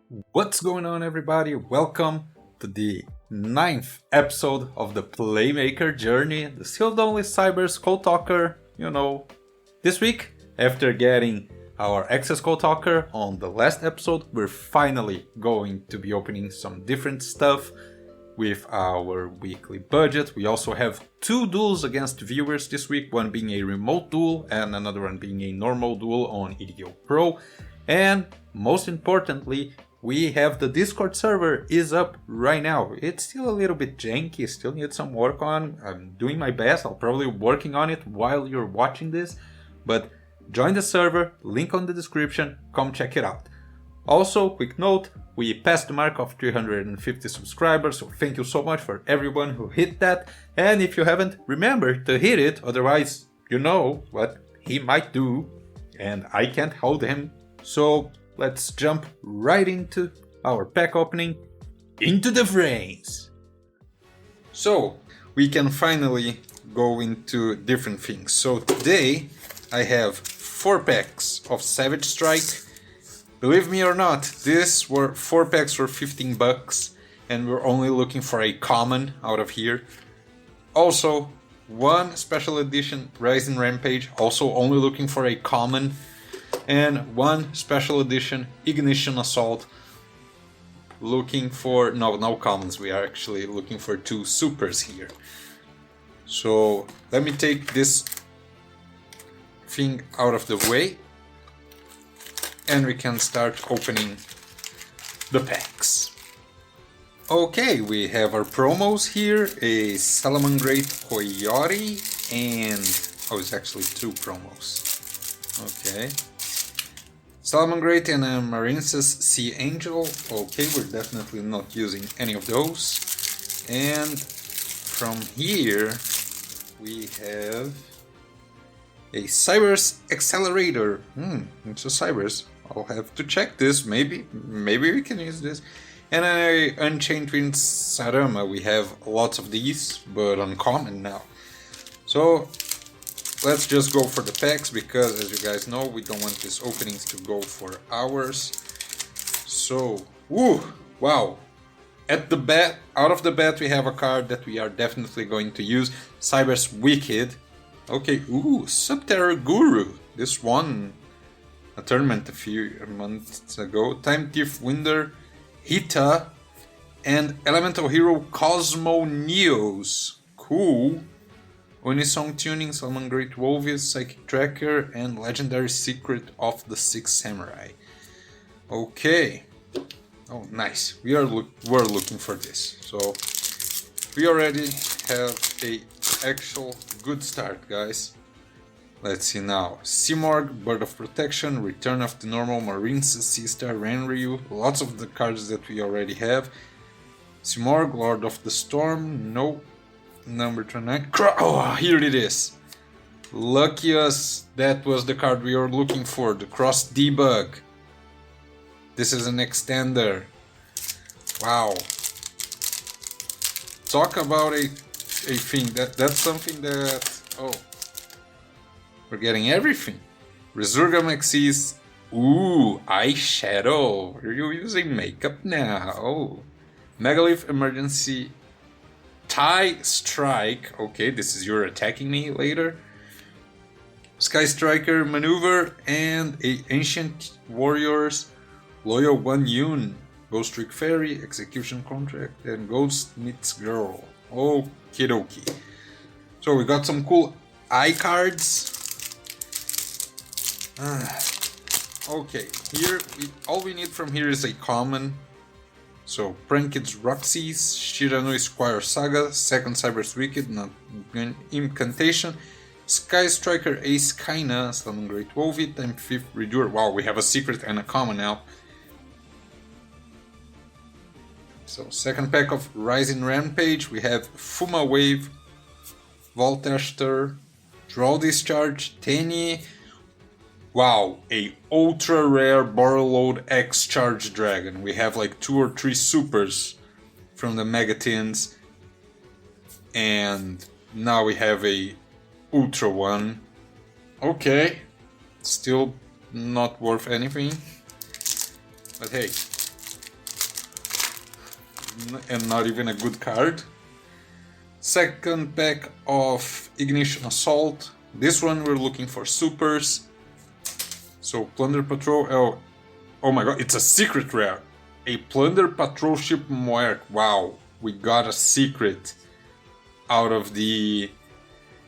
What's going on, everybody? Welcome to the 9th episode of the Playmaker Journey, the sealed-only Cyberse Code Talker, This week, after getting our Accesscode Talker on the last episode, we're finally going to be opening some different stuff with our weekly budget. We also have 2 duels against viewers this week, one being a remote duel and another one being a normal duel on EDO Pro. And most importantly, we have the Discord server is up right now. It's still a little bit janky, still needs some work on. I'm doing my best, I'll probably be working on it while you're watching this. But join the server, link on the description, come check it out. Also, quick note, we passed the mark of 350 subscribers, so thank you so much for everyone who hit that. And if you haven't, remember to hit it, otherwise you know what he might do, and I can't hold him. So let's jump right into our pack opening, into the VRAINS. So we can finally go into different things. So today I have 4 packs of Savage Strike. Believe me or not, these were 4 packs for 15 bucks, and we're only looking for a common out of here. Also, 1 special edition Rising Rampage, also only looking for a common. And 1 special edition Ignition Assault, looking for no commons, we are actually looking for 2 supers here. So let me take this thing out of the way and we can start opening the packs. Okay, we have our promos here, a Salamangreat Coyote and it's actually 2 promos. Okay. Salamangreat and a Marine's Sea Angel. Okay, we're definitely not using any of those. And from here we have a Cyberse Accelerator. It's a Cyberse. I'll have to check this. Maybe we can use this. And a Unchained Twin Sarama. We have lots of these, but uncommon now. So let's just go for the packs, because as you guys know, we don't want these openings to go for hours. So, wow. Out of the bat, we have a card that we are definitely going to use. Cyberse Wicked. Okay, Subterra Guru. This won a tournament a few months ago. Time Thief Winder, Hita, and Elemental Hero Cosmo Neos. Cool. Unisong Tuning, Salamangreat Wolvius, Psychic Tracker, and Legendary Secret of the Six Samurai. Okay. Oh, nice. We're looking for this. So we already have a actual good start, guys. Let's see now. Seamorg, Bird of Protection, Return of the Normal, Marines, Seastar, Renryu. Lots of the cards that we already have. Seamorg, Lord of the Storm. No. Number 29. Here it is. Lucky us. That was the card we were looking for. The Cross Debug. This is an extender. Wow. Talk about a thing. That's something that... we're getting everything. Resurgam Xyz. Eyeshadow. Are you using makeup now? Megalith Emergency Tie Strike. Okay, this is your attacking me later. Sky Striker Maneuver and a Ancient Warriors Loyal One Yun, Ghost Trick Fairy, Execution Contract, and Ghost Meets Girl. Okie dokie. So we got some cool eye cards. Okay, here all we need from here is a common. So, Prankid's Roxy's, Shiranui Squire Saga, 2nd Cyberse Wicked, not Incantation, Sky Striker Ace Kaina, Salamangreat Wolvi, Time 5th Redoer. Wow, we have a secret and a common now. So, 2nd pack of Rising Rampage, we have Fuma Wave, Voltester, Draw Discharge, Tenny. Wow, a ultra rare Borrowload X Charge Dragon. We have like 2 or 3 supers from the Megatins. And now we have a ultra one. Okay, still not worth anything. But hey, and not even a good card. Second pack of Ignition Assault. This one we're looking for supers. So Plunder Patrol. Oh my god, it's a secret rare. A Plunder Patrol Ship Moerk. Wow, we got a secret out of the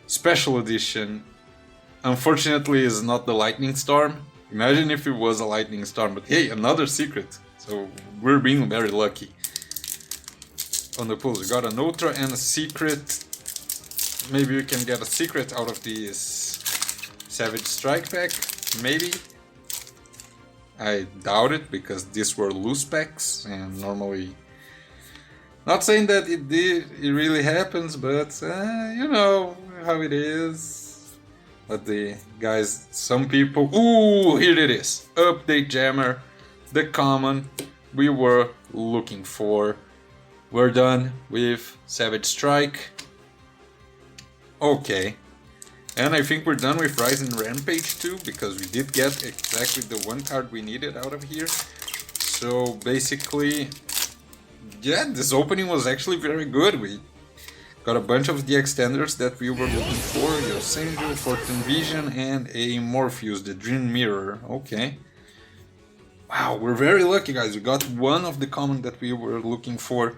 special edition. Unfortunately, it's not the Lightning Storm. Imagine if it was a Lightning Storm, but hey, another secret. So we're being very lucky. On the pulls, we got an Ultra and a secret. Maybe we can get a secret out of this Savage Strike pack. Maybe. I doubt it, because these were loose packs, and normally... Not saying that it really happens, but you know how it is. But the guys, some people... Ooh, here it is! Update Jammer, the common we were looking for. We're done with Savage Strike. Okay. And I think we're done with Rise and Rampage too, because we did get exactly the one card we needed out of here. So basically, yeah, this opening was actually very good. We got a bunch of the extenders that we were looking for. Yosenju, Fortune Vision, and a Morpheus, the Dream Mirror. Okay. Wow, we're very lucky, guys. We got one of the common that we were looking for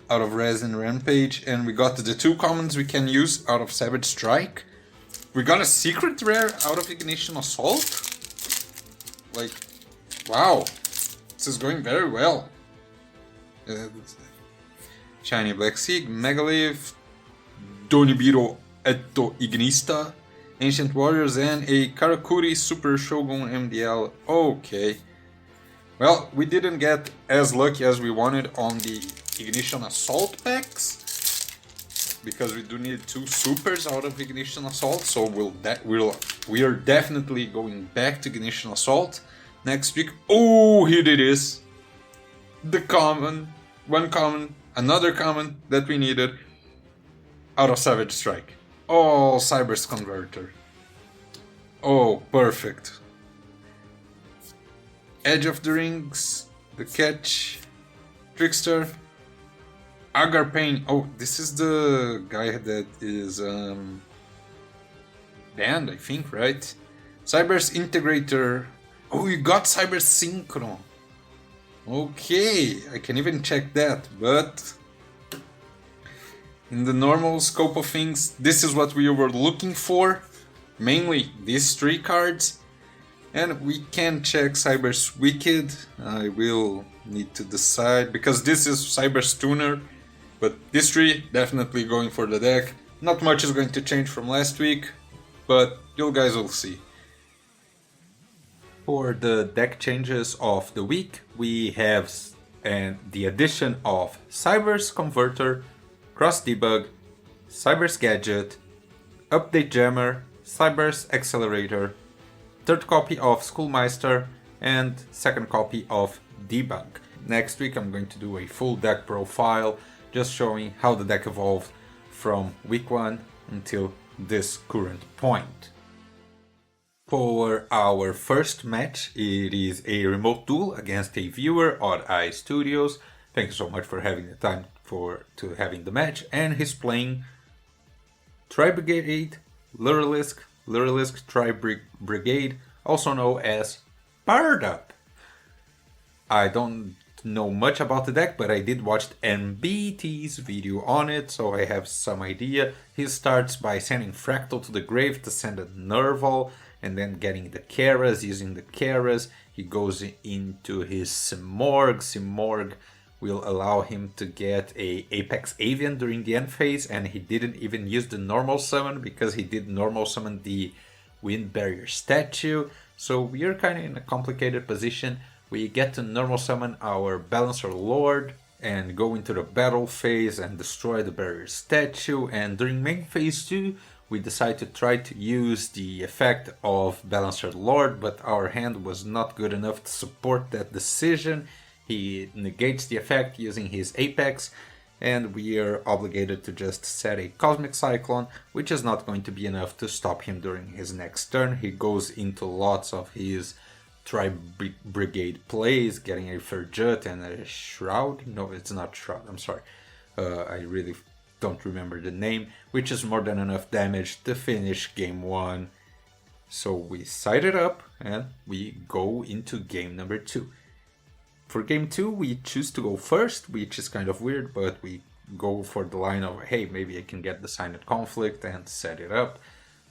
out of Rise and Rampage, and we got the two commons we can use out of Savage Strike. We got a secret rare out of Ignition Assault. Like, wow, this is going very well. Shiny Black Sea, Megalith, Donibiro Etto Ignista, Ancient Warriors, and a Karakuri Super Shogun MDL. Okay. Well, we didn't get as lucky as we wanted on the Ignition Assault packs, because we do need two supers out of Ignition Assault, so we are definitely going back to Ignition Assault next week. Oh, here it is! The common, one common, another common that we needed out of Savage Strike. Oh, Cyberse Converter. Oh, perfect. Edge of the Rings, the Catch, Trickster, Agarpain. Oh, this is the guy that is banned, I think, right? Cyberse Integrator. Oh, you got Cyberse Synchro. Okay, I can even check that, but in the normal scope of things, this is what we were looking for. Mainly these three cards. And we can check Cyberse Wicked. I will need to decide, because this is Cyberse Tuner. But these three, definitely going for the deck. Not much is going to change from last week, but you guys will see. For the deck changes of the week, we have the addition of Cyberse Converter, Cross Debug, Cyberse Gadget, Update Jammer, Cyberse Accelerator, third copy of Schoolmeister, and second copy of Debug. Next week I'm going to do a full deck profile, just showing how the deck evolved from week 1 until this current point. For our first match, it is a remote duel against a viewer, Odd Eye Studios. Thank you so much for having the time to having the match. And he's playing Tri Brigade, Lurilisk Tri Brigade, also known as Powered Up. I don't know much about the deck, but I did watch MBT's video on it, so I have some idea. He starts by sending Fractal to the grave to send a Nerval, and then getting the Karas. Using the Karas, he goes into his Simorgh. Simorgh will allow him to get a Apex Avian during the end phase, and he didn't even use the normal summon because he did normal summon the Wind Barrier statue. So we are kind of in a complicated position. We get to normal summon our Balancer Lord and go into the battle phase and destroy the barrier statue, and during main phase 2 we decide to try to use the effect of Balancer Lord, but our hand was not good enough to support that decision. He negates the effect using his Apex, and we are obligated to just set a Cosmic Cyclone, which is not going to be enough to stop him during his next turn. He goes into lots of his Tri Brigade plays, getting a Ferjut and a Shroud. No, it's not Shroud, I'm sorry. I really don't remember the name, which is more than enough damage to finish game 1. So we side it up and we go into game number 2. For game 2, we choose to go first, which is kind of weird, but we go for the line of, hey, maybe I can get the Cynet conflict and set it up.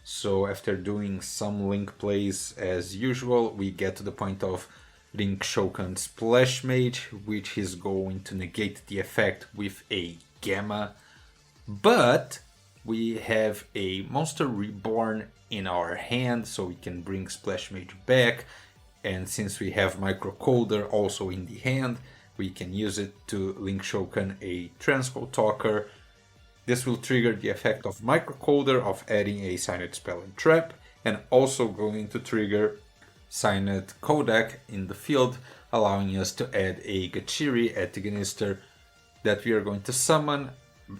So after doing some link plays as usual, we get to the point of Link Shokan Splash Mage, which is going to negate the effect with a Gamma. But we have a Monster Reborn in our hand, so we can bring Splash Mage back. And since we have Microcoder also in the hand, we can use it to Link Shokan a Accesscode Talker. This will trigger the effect of Microcoder of adding a Cynet spell and trap, and also going to trigger Cynet Codec in the field, allowing us to add a Gachiri at Tignister that we are going to summon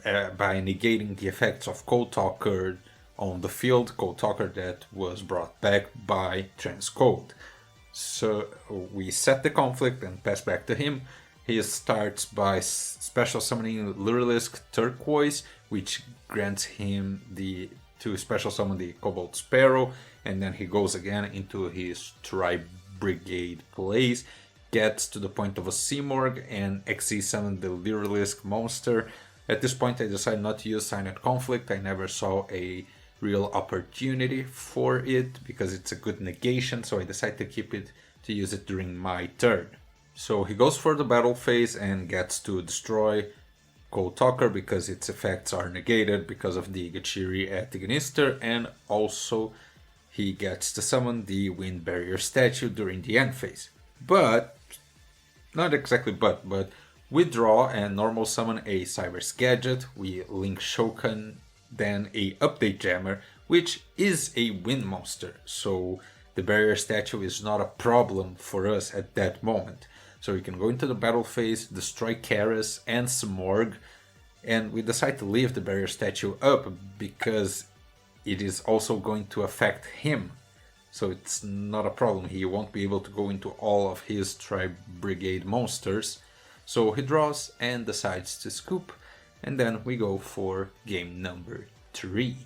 by negating the effects of Code Talker on the field, Code Talker that was brought back by Transcode. So we set the conflict and pass back to him. He starts by special summoning Lurilisk Turquoise, which grants him to special summon the Cobalt Sparrow, and then he goes again into his Tri Brigade plays, gets to the point of a Seamorg and XZ summon the Lurilisk monster. At this point I decided not to use Cynet Conflict. I never saw a real opportunity for it because it's a good negation, so I decided to use it during my turn. So he goes for the battle phase and gets to destroy Code Talker because its effects are negated because of the Gachiri at Tignister, and also he gets to summon the Wind Barrier statue during the end phase. But, not exactly but we draw and normal summon a Cyberse Gadget, we Link Shokan then a Update Jammer, which is a wind monster, so the barrier statue is not a problem for us at that moment. So we can go into the battle phase, destroy Karas and Smorg, and we decide to leave the barrier statue up because it is also going to affect him. So it's not a problem, he won't be able to go into all of his Tri Brigade monsters. So he draws and decides to scoop, and then we go for game number 3,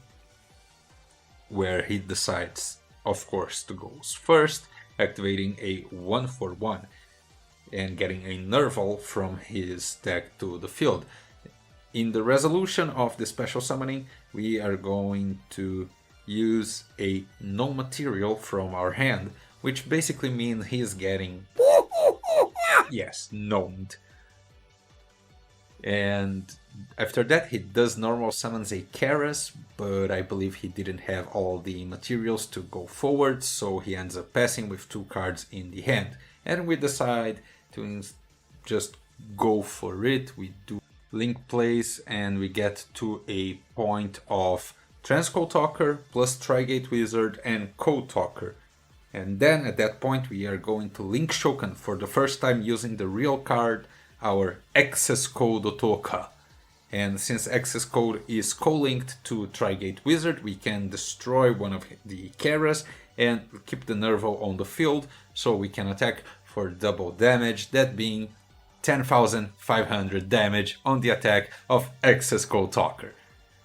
where he decides, of course, to go first, activating a 1/1 and getting a Nerval from his deck to the field. In the resolution of the special summoning, we are going to use a no material from our hand, which basically means he's getting yes, gnomed. And after that he does normal summons a Karas, but I believe he didn't have all the materials to go forward, so he ends up passing with 2 cards in the hand. And we decide to just go for it. We do link plays and we get to a point of Accesscode Talker plus Trigate Wizard and Code Talker. And then at that point we are going to Link Shokan for the first time using the real card, our Accesscode Talker. And since Accesscode is co-linked to Trigate Wizard, we can destroy one of the Karas and keep the Nerval on the field, so we can attack for double damage, that being 10,500 damage on the attack of Accesscode Talker,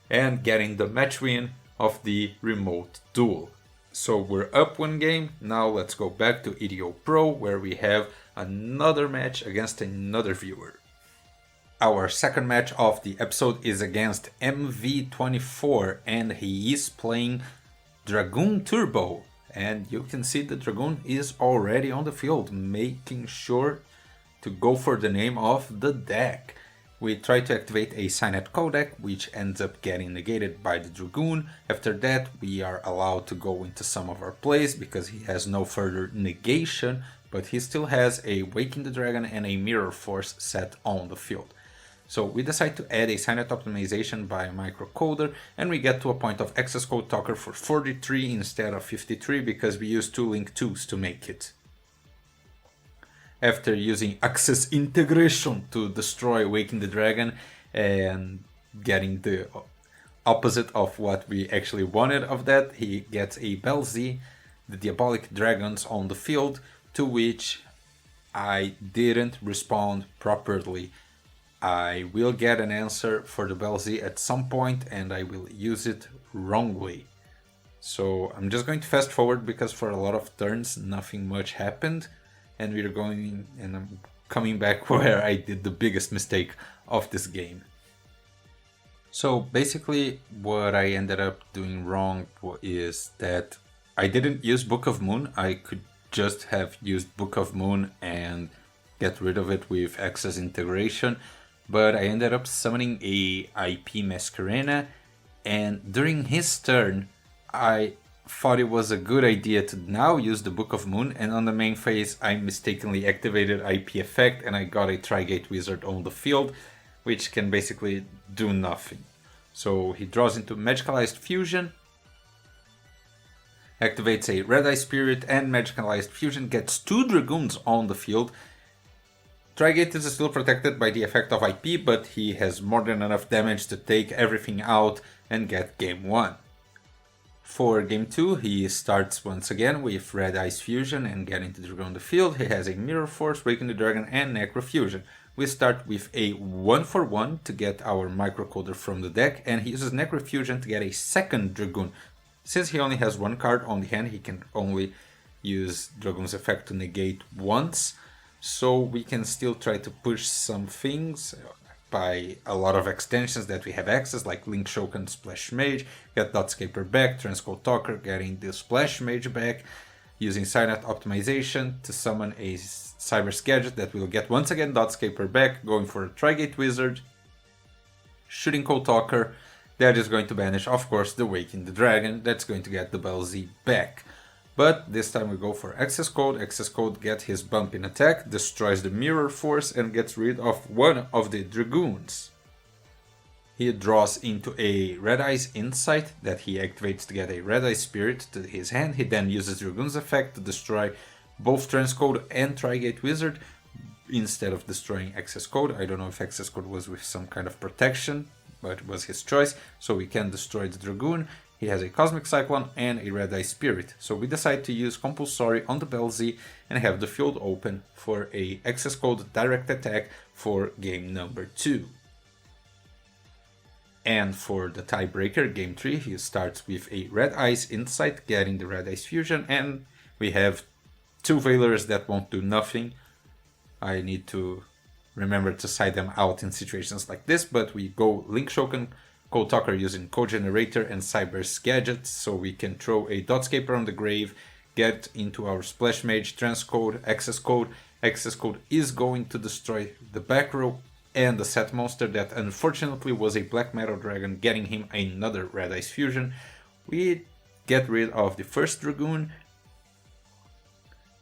and getting the match win of the remote duel. So we're up 1 game, now let's go back to EDO Pro, where we have another match against another viewer. Our second match of the episode is against MV24, and he is playing Dragoon Turbo. And you can see the Dragoon is already on the field, making sure to go for the name of the deck. We try to activate a Cynet Codec, which ends up getting negated by the Dragoon. After that, we are allowed to go into some of our plays because he has no further negation, but he still has a Waking the Dragon and a Mirror Force set on the field. So we decide to add a Cynet Optimization by Microcoder, and we get to a point of Accesscode Talker for 43 instead of 53 because we used 2 Link 2s to make it. After using Access Integration to destroy Waking the Dragon and getting the opposite of what we actually wanted of that, he gets a Belzy, the Diabolic Dragons on the field, to which I didn't respond properly. I will get an answer for the Bell Z at some point and I will use it wrongly. So I'm just going to fast forward because for a lot of turns nothing much happened, and we're going and I'm coming back where I did the biggest mistake of this game. So basically what I ended up doing wrong is that I didn't use Book of Moon. I could just have used Book of Moon and get rid of it with Access integration, but I ended up summoning a IP Masquerena, and during his turn I thought it was a good idea to now use the Book of Moon, and on the main phase I mistakenly activated IP effect and I got a Tri-Gate Wizard on the field, which can basically do nothing. So he draws into Magicalized Fusion, activates a Red Eye Spirit, and Magicalized Fusion gets 2 Dragoons on the field. Tri-Gate is still protected by the effect of IP, but he has more than enough damage to take everything out and get game 1. For game 2, he starts once again with Red Ice Fusion and getting the Dragoon on the field. He has a Mirror Force, Waken the Dragon, and Necrofusion. We start with a 1-for-1 to get our Microcoder from the deck, and he uses Necrofusion to get a second Dragoon. Since he only has 1 card on the hand, he can only use Dragoon's effect to negate once, so we can still try to push some things by a lot of extensions that we have access, like Link Shokan, Splash Mage, get Dotscaper back, Accesscode Talker, getting the Splash Mage back, using Cynet Optimization to summon a Cyberse Gadget that will get once again Dotscaper back, going for a Tri-Gate Wizard, shooting Code Talker, that is going to banish, of course, the Waking the Dragon, that's going to get the Bell Z back. But this time we go for Accesscode. Accesscode gets his bump in attack, destroys the Mirror Force and gets rid of one of the Dragoons. He draws into a Red Eyes Insight that he activates to get a Red Eye Spirit to his hand. He then uses Dragoon's effect to destroy both Transcode and Tri-Gate Wizard instead of destroying Accesscode. I don't know if Accesscode was with some kind of protection, but it was his choice, so we can destroy the Dragoon. He has a Cosmic Cyclone and a Red Eye Spirit, so we decide to use Compulsory on the Bell Z and have the field open for a Accesscode direct attack for game number 2. And for the tiebreaker, game 3, he starts with a Red Eyes Insight, getting the Red Eyes Fusion, and we have 2 Veilers that won't do nothing. I need to remember to side them out in situations like this, but we go Link Shokan, Code Talker using Code Generator and Cyberse Gadget, so we can throw a Dotscaper on the grave, get into our Splash Mage, Transcode, Accesscode. Accesscode is going to destroy the back row and the set monster that unfortunately was a Black Metal Dragon, getting him another Red Ice Fusion. We get rid of the first Dragoon,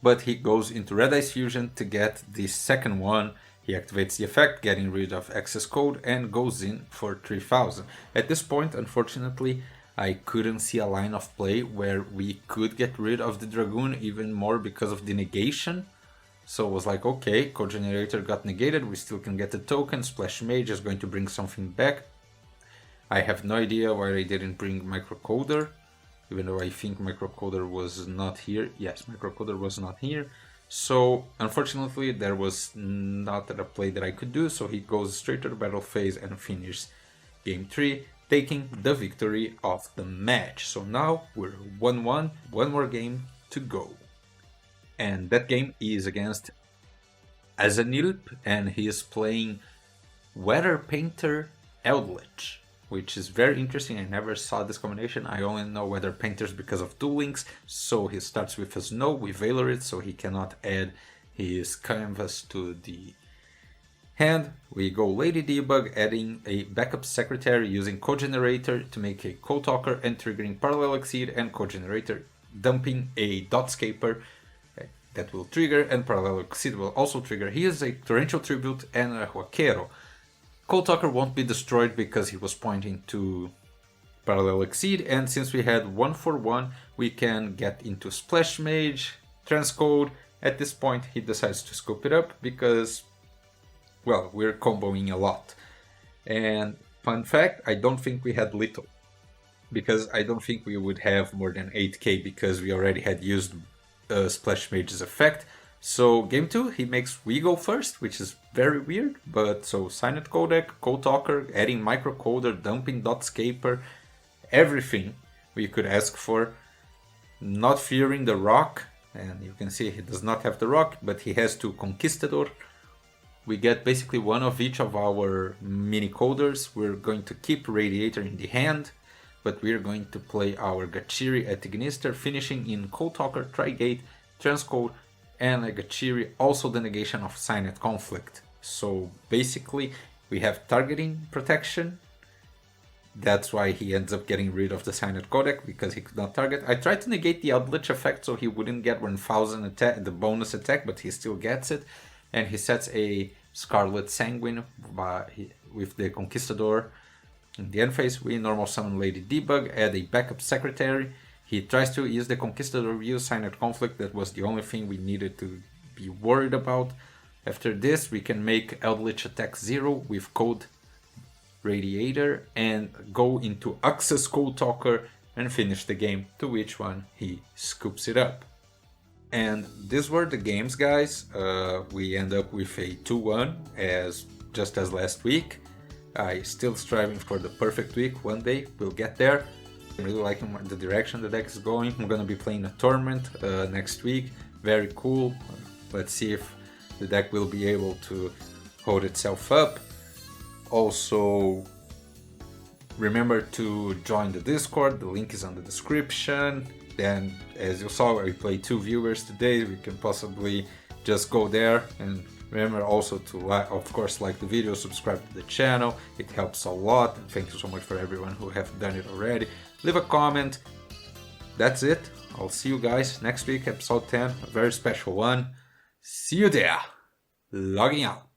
but he goes into Red Ice Fusion to get the second one. He activates the effect, getting rid of Accesscode, and goes in for 3000. At this point, unfortunately, I couldn't see a line of play where we could get rid of the Dragoon even more because of the negation. So it was like, okay, Code Generator got negated, we still can get the token, Splash Mage is going to bring something back. I have no idea why I didn't bring Microcoder, even though I think Microcoder was not here. Yes, Microcoder was not here. So unfortunately there was not a play that I could do, so he goes straight to the battle phase and finishes game 3, taking the victory of the match. So now we're 1-1, one more game to go. And that game is against Azanilp, and he is playing Weather Eldlich, which is very interesting. I never saw this combination. I only know Weather Painters because of Duel Links. So he starts with a Snow, we Veiler it so he cannot add his canvas to the hand. We go Lady Debug, adding a backup secretary using Code Generator to make a Code Talker and triggering Parallel Exceed, and Code Generator dumping a Dotscaper that will trigger, and Parallel Exceed will also trigger. He is a Torrential Tribute and a Huaquero. Code Talker won't be destroyed because he was pointing to Parallel Exceed, and since we had 1-for-1, we can get into Splash Mage, Transcode. At this point he decides to scoop it up because, well, we're comboing a lot. And fun fact, I don't think we had little, because I don't think we would have more than 8k because we already had used Splash Mage's effect. So game 2, he makes we go first, which is very weird, but so Cynet Codec, Code Talker, adding microcoder, dumping Dotscaper, everything we could ask for, not fearing the rock, and you can see he does not have the rock, but he has 2 Conquistador. We get basically one of each of our mini coders. We're going to keep Radiator in the hand, but we're going to play our Gachiri at Ignister, finishing in Code Talker, Tri Brigade, Transcode, and a Gachiri, also the negation of Cynet Conflict. So basically we have targeting protection. That's why he ends up getting rid of the Cynet Codec, because he could not target. I tried to negate the Eldlich effect so he wouldn't get 1000 attack, the bonus attack, but he still gets it. And he sets a Scarlet Sanguine with the Conquistador. In the end phase, we normal summon Lady Debug, add a backup secretary. He tries to use the Conquistador, use Cynet Conflict. That was the only thing we needed to be worried about. After this, we can make Eldlich attack 0 with Code Radiator and go into Accesscode Talker and finish the game, to which one he scoops it up. And these were the games, guys. We end up with a 2-1, just as last week. I still striving for the perfect week. One day we'll get there. I'm really liking the direction the deck is going. I'm gonna be playing a tournament next week. Very cool. Let's see if the deck will be able to hold itself up. Also, remember to join the Discord. The link is on the description. Then, as you saw, we played 2 viewers today. We can possibly just go there. And remember also to, of course, like the video, subscribe to the channel. It helps a lot. Thank you so much for everyone who have done it already. Leave a comment. That's it. I'll see you guys next week, episode 10, a very special one. See you there. Logging out.